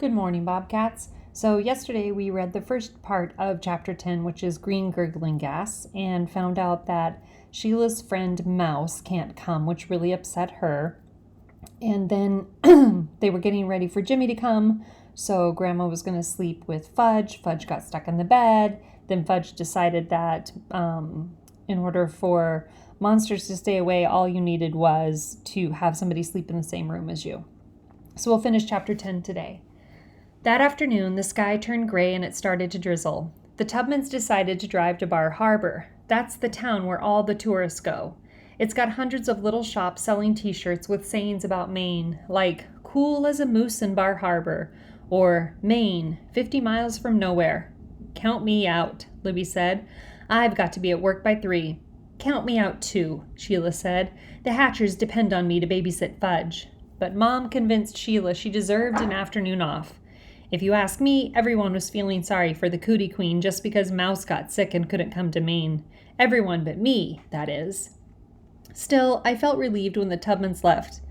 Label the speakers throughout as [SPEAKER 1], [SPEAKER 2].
[SPEAKER 1] Good morning, Bobcats. So yesterday we read the first part of Chapter 10, which is Green Gurgling Gas, and found out that Sheila's friend Mouse can't come, which really upset her. And then they were getting ready for Jimmy to come, so Grandma was going to sleep with Fudge. Fudge got stuck in the bed. Then Fudge decided that in order for monsters to stay away, all you needed was to have somebody sleep in the same room as you. So we'll finish Chapter 10 today. That afternoon, the sky turned gray and it started to drizzle. The Tubmans decided to drive to Bar Harbor. That's the town where all the tourists go. It's got hundreds of little shops selling t-shirts with sayings about Maine, like "cool as a moose in Bar Harbor," or "Maine, 50 miles from nowhere." "Count me out," Libby said. "I've got to be at work by 3. "Count me out too," Sheila said. "The Hatchers depend on me to babysit Fudge." But Mom convinced Sheila she deserved an afternoon off. If you ask me, everyone was feeling sorry for the Cootie Queen just because Mouse got sick and couldn't come to Maine. Everyone but me, that is. Still, I felt relieved when the Tubmans left.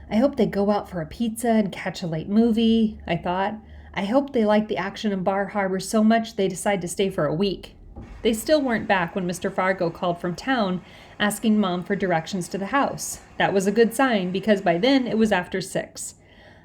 [SPEAKER 1] I hope they go out for a pizza and catch a late movie, I thought. I hope they like the action in Bar Harbor so much they decide to stay for a week. They still weren't back when Mr. Fargo called from town, asking Mom for directions to the house. That was a good sign, because by then it was after 6.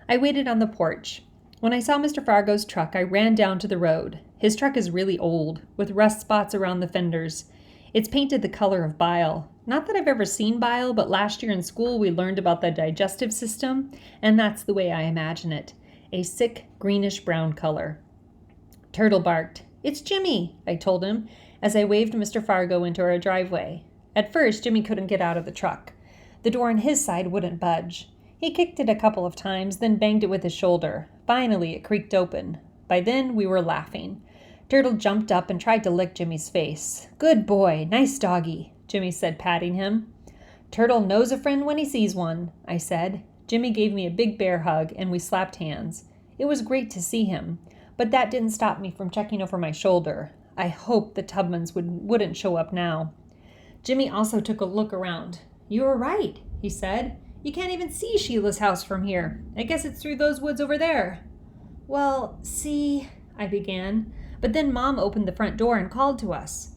[SPEAKER 1] I waited on the porch. When I saw Mr. Fargo's truck, I ran down to the road. His truck is really old, with rust spots around the fenders. It's painted the color of bile. Not that I've ever seen bile, but last year in school we learned about the digestive system, and that's the way I imagine it. A sick, greenish-brown color. Turtle barked. "It's Jimmy," I told him, as I waved Mr. Fargo into our driveway. At first, Jimmy couldn't get out of the truck. The door on his side wouldn't budge. He kicked it a couple of times, then banged it with his shoulder. Finally, it creaked open. By then, we were laughing. Turtle jumped up and tried to lick Jimmy's face. "Good boy, nice doggy," Jimmy said, patting him. "Turtle knows a friend when he sees one," I said. Jimmy gave me a big bear hug, and we slapped hands. It was great to see him, but that didn't stop me from checking over my shoulder. I hoped the Tubmans wouldn't show up now. Jimmy also took a look around. "You were right," he said. "You can't even see Sheila's house from here. I guess it's through those woods over there." "Well, see," I began, but then Mom opened the front door and called to us.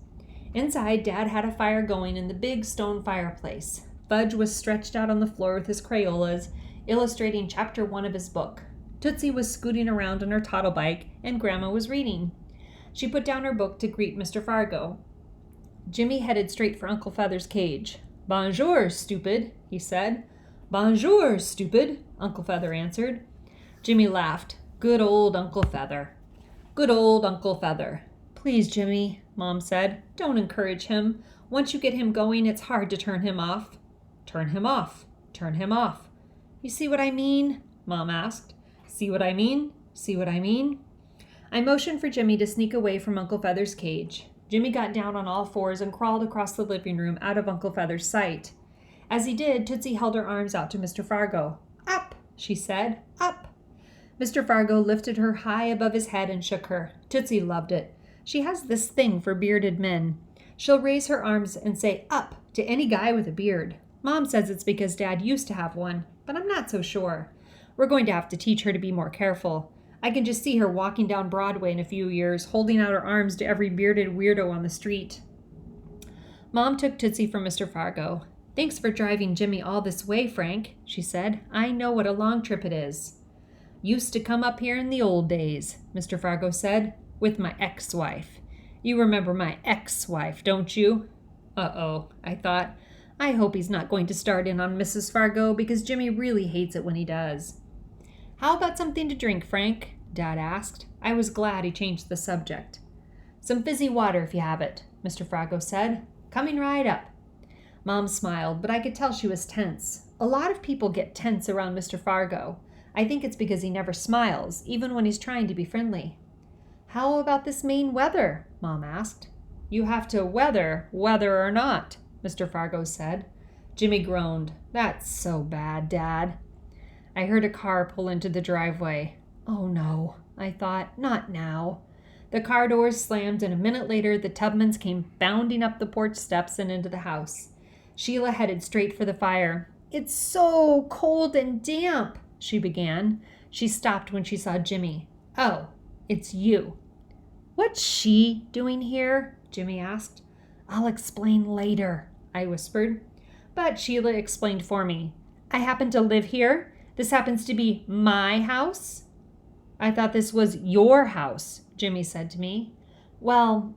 [SPEAKER 1] Inside, Dad had a fire going in the big stone fireplace. Fudge was stretched out on the floor with his Crayolas, illustrating Chapter 1 of his book. Tootsie was scooting around on her toddle bike, and Grandma was reading. She put down her book to greet Mr. Fargo. Jimmy headed straight for Uncle Feather's cage. "Bonjour, stupid," he said. "Bonjour, stupid," Uncle Feather answered. Jimmy laughed. "Good old Uncle Feather." "Good old Uncle Feather." "Please, Jimmy," Mom said, "don't encourage him. Once you get him going, it's hard to turn him off." "Turn him off. Turn him off." "You see what I mean?" Mom asked. "See what I mean? See what I mean?" I motioned for Jimmy to sneak away from Uncle Feather's cage. Jimmy got down on all fours and crawled across the living room out of Uncle Feather's sight. As he did, Tootsie held her arms out to Mr. Fargo. "Up," she said, "up." Mr. Fargo lifted her high above his head and shook her. Tootsie loved it. She has this thing for bearded men. She'll raise her arms and say "up" to any guy with a beard. Mom says it's because Dad used to have one, but I'm not so sure. We're going to have to teach her to be more careful. I can just see her walking down Broadway in a few years, holding out her arms to every bearded weirdo on the street. Mom took Tootsie from Mr. Fargo. "Thanks for driving Jimmy all this way, Frank," she said. "I know what a long trip it is." "Used to come up here in the old days," Mr. Fargo said, "with my ex-wife. You remember my ex-wife, don't you?" Uh-oh, I thought. I hope he's not going to start in on Mrs. Fargo, because Jimmy really hates it when he does. "How about something to drink, Frank?" Dad asked. I was glad he changed the subject. "Some fizzy water if you have it," Mr. Fargo said. "Coming right up." Mom smiled, but I could tell she was tense. A lot of people get tense around Mr. Fargo. I think it's because he never smiles, even when he's trying to be friendly. "How about this Maine weather?" Mom asked. "You have to weather, whether or not," Mr. Fargo said. Jimmy groaned. "That's so bad, Dad." I heard a car pull into the driveway. Oh no, I thought, not now. The car doors slammed, and a minute later the Tubmans came bounding up the porch steps and into the house. Sheila headed straight for the fire. "It's so cold and damp," she began. She stopped when she saw Jimmy. "Oh, it's you." "What's she doing here?" Jimmy asked. "I'll explain later," I whispered. But Sheila explained for me. "I happen to live here. This happens to be my house." "I thought this was your house," Jimmy said to me. "Well,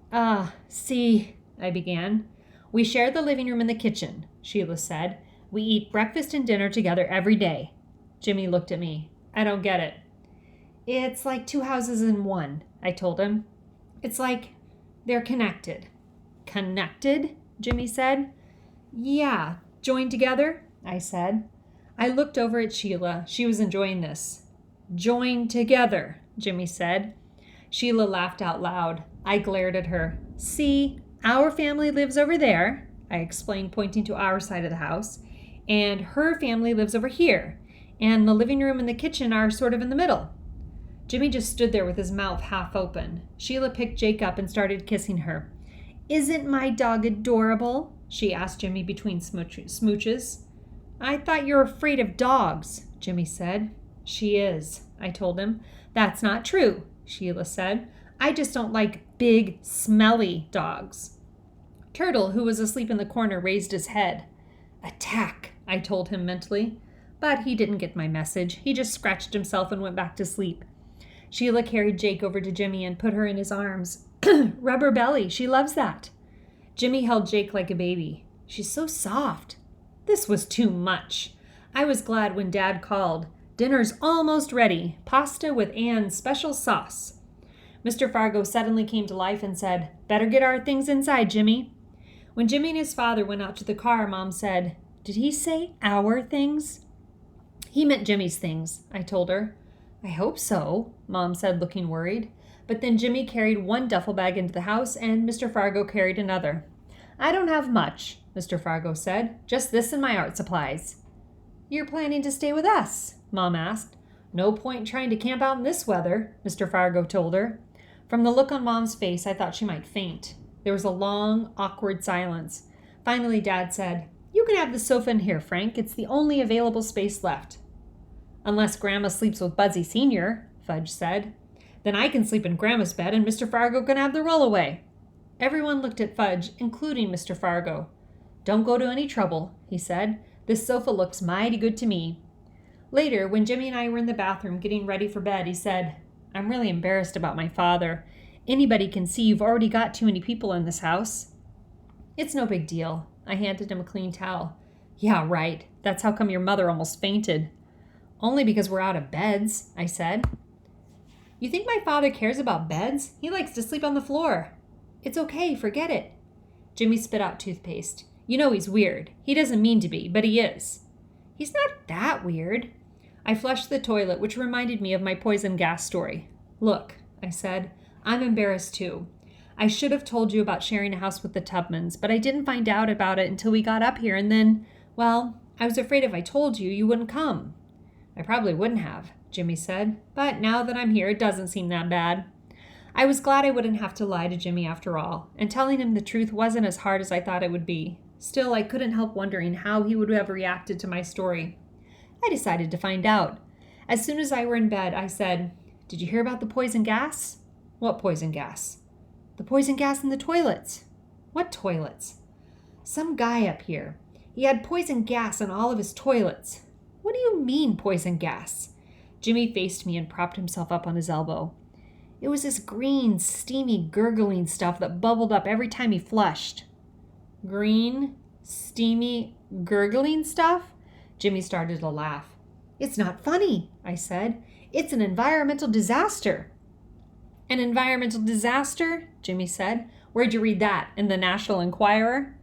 [SPEAKER 1] see," I began. "We share the living room and the kitchen," Sheila said. "We eat breakfast and dinner together every day." Jimmy looked at me. "I don't get it." "It's like two houses in one," I told him. "It's like they're connected." "Connected?" Jimmy said. "Yeah, joined together," I said. I looked over at Sheila. She was enjoying this. "Joined together," Jimmy said. Sheila laughed out loud. I glared at her. "See, our family lives over there," I explained, pointing to our side of the house, "and her family lives over here, and the living room and the kitchen are sort of in the middle." Jimmy just stood there with his mouth half open. Sheila picked Jake up and started kissing her. "Isn't my dog adorable?" she asked Jimmy between smooches. "I thought you were afraid of dogs," Jimmy said. "She is," I told him. "That's not true," Sheila said. "I just don't like big, smelly dogs." Turtle, who was asleep in the corner, raised his head. "Attack," I told him mentally. But he didn't get my message. He just scratched himself and went back to sleep. Sheila carried Jake over to Jimmy and put her in his arms. "Rubber belly, she loves that." Jimmy held Jake like a baby. "She's so soft." This was too much. I was glad when Dad called. "Dinner's almost ready. Pasta with Anne's special sauce." Mr. Fargo suddenly came to life and said, "Better get our things inside, Jimmy." When Jimmy and his father went out to the car, Mom said, "Did he say our things?" "He meant Jimmy's things," I told her. "I hope so," Mom said, looking worried. But then Jimmy carried one duffel bag into the house and Mr. Fargo carried another. "I don't have much," Mr. Fargo said. "Just this and my art supplies." "You're planning to stay with us?" Mom asked. "No point trying to camp out in this weather," Mr. Fargo told her. From the look on Mom's face, I thought she might faint. There was a long, awkward silence. Finally, Dad said, "You can have the sofa in here, Frank. It's the only available space left." "Unless Grandma sleeps with Buzzy Sr., Fudge said. "Then I can sleep in Grandma's bed and Mr. Fargo can have the rollaway." Everyone looked at Fudge, including Mr. Fargo. "Don't go to any trouble," he said. "This sofa looks mighty good to me." Later, when Jimmy and I were in the bathroom getting ready for bed, he said, "I'm really embarrassed about my father. Anybody can see you've already got too many people in this house." "It's no big deal." I handed him a clean towel. "Yeah, right. That's how come your mother almost fainted." "Only because we're out of beds," I said. "You think my father cares about beds? He likes to sleep on the floor." "It's okay, forget it." Jimmy spit out toothpaste. "You know he's weird. He doesn't mean to be, but he is." "He's not that weird." I flushed the toilet, which reminded me of my poison gas story. "Look," I said, "I'm embarrassed too. I should have told you about sharing a house with the Tubmans, but I didn't find out about it until we got up here, and then, well, I was afraid if I told you, you wouldn't come." "I probably wouldn't have," Jimmy said, "but now that I'm here, it doesn't seem that bad." I was glad I wouldn't have to lie to Jimmy after all, and telling him the truth wasn't as hard as I thought it would be. Still, I couldn't help wondering how he would have reacted to my story. I decided to find out. As soon as I were in bed, I said, "Did you hear about the poison gas?" "What poison gas?" "The poison gas in the toilets." "What toilets?" "Some guy up here. He had poison gas in all of his toilets." "What do you mean, poison gas?" Jimmy faced me and propped himself up on his elbow. "It was this green, steamy, gurgling stuff that bubbled up every time he flushed." "Green, steamy, gurgling stuff?" Jimmy started to laugh. "It's not funny," I said. "It's an environmental disaster." "An environmental disaster?" Jimmy said. "Where'd you read that? In the National Enquirer?"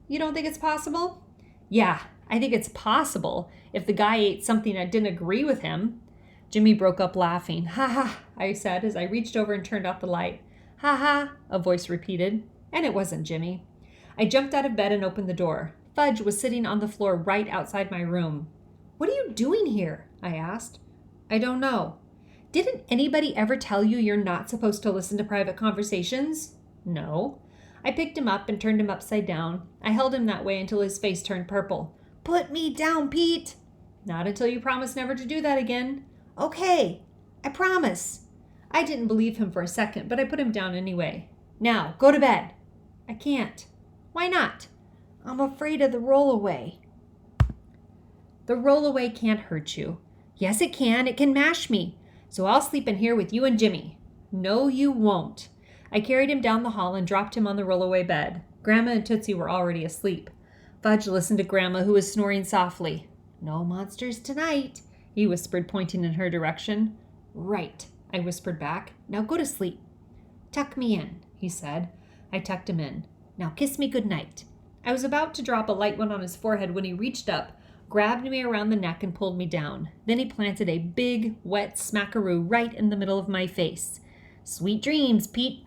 [SPEAKER 1] "You don't think it's possible?" "Yeah, I think it's possible if the guy ate something that didn't agree with him." Jimmy broke up laughing. "Ha ha," I said as I reached over and turned out the light. "Ha ha," a voice repeated, and it wasn't Jimmy. I jumped out of bed and opened the door. Fudge was sitting on the floor right outside my room. "What are you doing here?" I asked. "I don't know." "Didn't anybody ever tell you you're not supposed to listen to private conversations?" "No." I picked him up and turned him upside down. I held him that way until his face turned purple. "Put me down, Pete." "Not until you promise never to do that again."
[SPEAKER 2] Okay, I promise.
[SPEAKER 1] I didn't believe him for a second, but I put him down anyway. Now, go to bed.
[SPEAKER 2] I can't.
[SPEAKER 1] Why not?
[SPEAKER 2] I'm afraid of the rollaway.
[SPEAKER 1] The rollaway can't hurt you.
[SPEAKER 2] Yes, it can. It can mash me.
[SPEAKER 1] So I'll sleep in here with you and Jimmy. No, you won't. I carried him down the hall and dropped him on the rollaway bed. Grandma and Tootsie were already asleep. Fudge listened to Grandma, who was snoring softly.
[SPEAKER 2] No monsters tonight,
[SPEAKER 1] he whispered, pointing in her direction.
[SPEAKER 2] Right,
[SPEAKER 1] I whispered back.
[SPEAKER 2] Now go to sleep.
[SPEAKER 1] Tuck me in, he said. I tucked him in.
[SPEAKER 2] Now kiss me good night.
[SPEAKER 1] I was about to drop a light one on his forehead when he reached up, grabbed me around the neck, and pulled me down. Then he planted a big, wet smackaroo right in the middle of my face.
[SPEAKER 2] Sweet dreams, Pete.